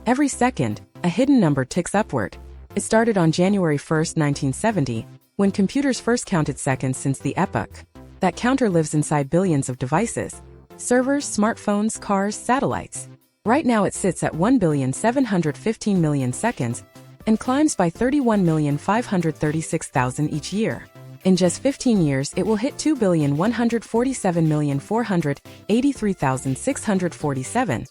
Every second, a hidden number ticks upward. It started on January 1, 1970, when computers first counted seconds since the epoch. That counter lives inside billions of devices. Servers, smartphones, cars, satellites. Right now it sits at 1,715,000,000 seconds and climbs by 31,536,000 each year. In just 15 years it will hit 2,147,483,647.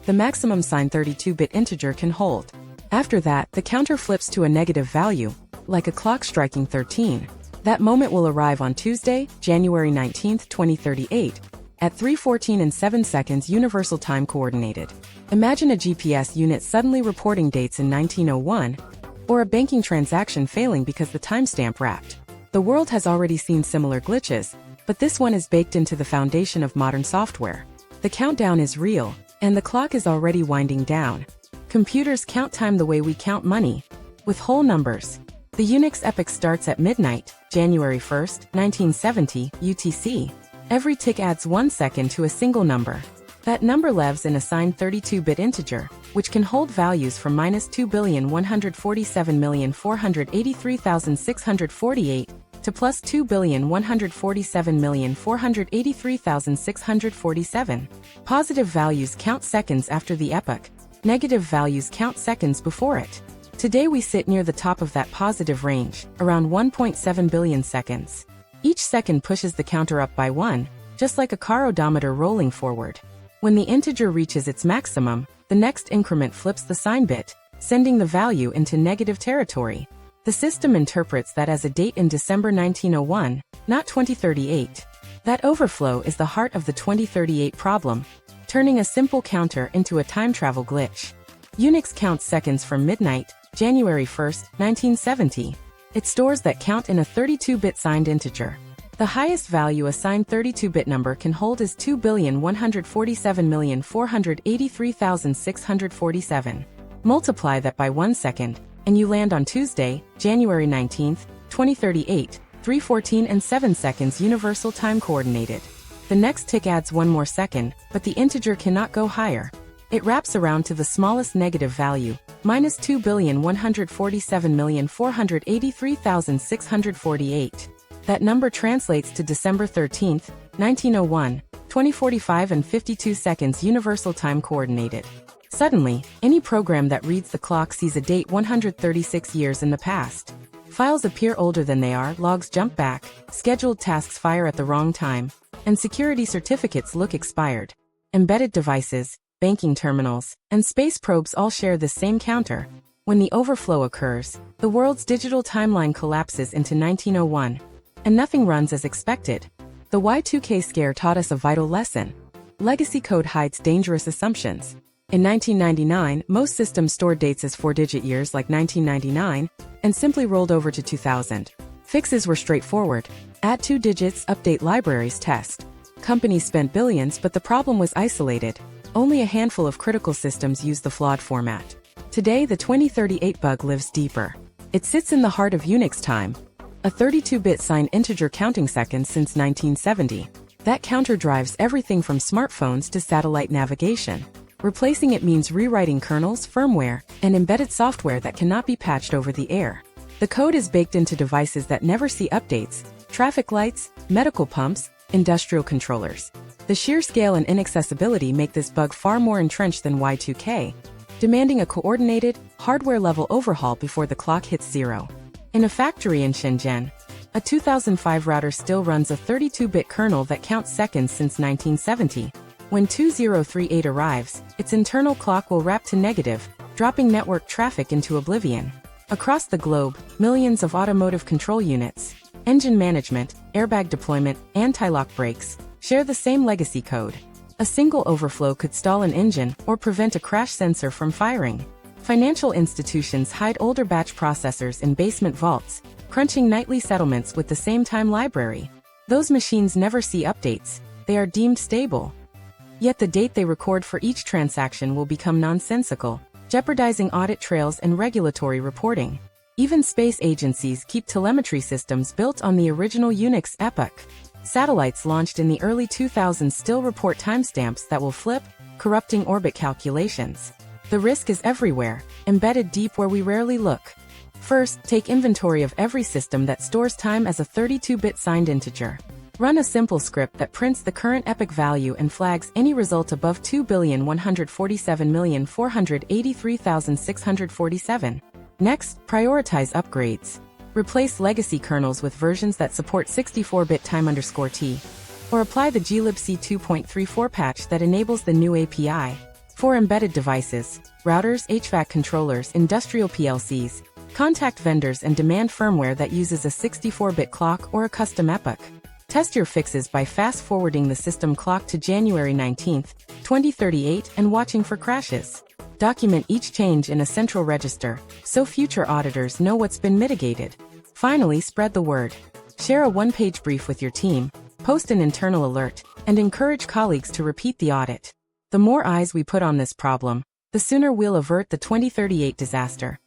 The maximum signed 32-bit integer can hold. After that, the counter flips to a negative value, like a clock striking 13. That moment will arrive on Tuesday, January 19, 2038, at 3:14:07 Universal Time Coordinated. Imagine a GPS unit suddenly reporting dates in 1901, or a banking transaction failing because the timestamp wrapped. The world has already seen similar glitches, but this one is baked into the foundation of modern software. The countdown is real, and the clock is already winding down. Computers count time the way we count money, with whole numbers. The Unix epoch starts at midnight, January 1, 1970, UTC. Every tick adds 1 second to a single number. That number lives in a signed 32-bit integer, which can hold values from -2,147,483,648 to +2,147,483,647. Positive values count seconds after the epoch. Negative values count seconds before it. Today we sit near the top of that positive range, around 1.7 billion seconds. Each second pushes the counter up by 1, just like a car odometer rolling forward. When the integer reaches its maximum, the next increment flips the sign bit, sending the value into negative territory. The system interprets that as a date in December 1901, not 2038. That overflow is the heart of the 2038 problem, turning a simple counter into a time travel glitch. Unix counts seconds from midnight, January 1, 1970. It stores that count in a 32-bit signed integer. The highest value a signed 32-bit number can hold is 2,147,483,647. Multiply that by 1 second, and you land on Tuesday, January 19, 2038, 3:14:07 Universal Time Coordinated. The next tick adds 1 more second, but the integer cannot go higher. It wraps around to the smallest negative value, -2,147,483,648. That number translates to December 13, 1901, 20:45 and 52 seconds Universal Time Coordinated. Suddenly, any program that reads the clock sees a date 136 years in the past. Files appear older than they are, logs jump back, scheduled tasks fire at the wrong time, and security certificates look expired. Embedded devices, banking terminals, and space probes all share this same counter. When the overflow occurs, the world's digital timeline collapses into 1901, and nothing runs as expected. The Y2K scare taught us a vital lesson. Legacy code hides dangerous assumptions. In 1999, most systems stored dates as 4-digit years like 1999, and simply rolled over to 2000. Fixes were straightforward. Add 2 digits, update libraries, test. Companies spent billions, but the problem was isolated. Only a handful of critical systems used the flawed format. Today, the 2038 bug lives deeper. It sits in the heart of Unix time, a 32-bit signed integer counting seconds since 1970. That counter drives everything from smartphones to satellite navigation. Replacing it means rewriting kernels, firmware, and embedded software that cannot be patched over the air. The code is baked into devices that never see updates: traffic lights, medical pumps, industrial controllers. The sheer scale and inaccessibility make this bug far more entrenched than Y2K, demanding a coordinated, hardware-level overhaul before the clock hits zero. In a factory in Shenzhen, a 2005 router still runs a 32-bit kernel that counts seconds since 1970. When 2038 arrives, its internal clock will wrap to negative, dropping network traffic into oblivion. Across the globe, millions of automotive control units, engine management, airbag deployment, anti-lock brakes, share the same legacy code. A single overflow could stall an engine or prevent a crash sensor from firing. Financial institutions hide older batch processors in basement vaults, crunching nightly settlements with the same time library. Those machines never see updates. They are deemed stable. Yet the date they record for each transaction will become nonsensical, jeopardizing audit trails and regulatory reporting. Even space agencies keep telemetry systems built on the original Unix epoch. Satellites launched in the early 2000s still report timestamps that will flip, corrupting orbit calculations. The risk is everywhere, embedded deep where we rarely look. First, take inventory of every system that stores time as a 32-bit signed integer. Run a simple script that prints the current epoch value and flags any result above 2,147,483,647. Next, prioritize upgrades. Replace legacy kernels with versions that support 64-bit time_t. Or apply the glibc 2.34 patch that enables the new API. For embedded devices, routers, HVAC controllers, industrial PLCs, contact vendors and demand firmware that uses a 64-bit clock or a custom epoch. Test your fixes by fast-forwarding the system clock to January 19, 2038 and watching for crashes. Document each change in a central register, so future auditors know what's been mitigated. Finally, spread the word. Share a one-page brief with your team, post an internal alert, and encourage colleagues to repeat the audit. The more eyes we put on this problem, the sooner we'll avert the 2038 disaster.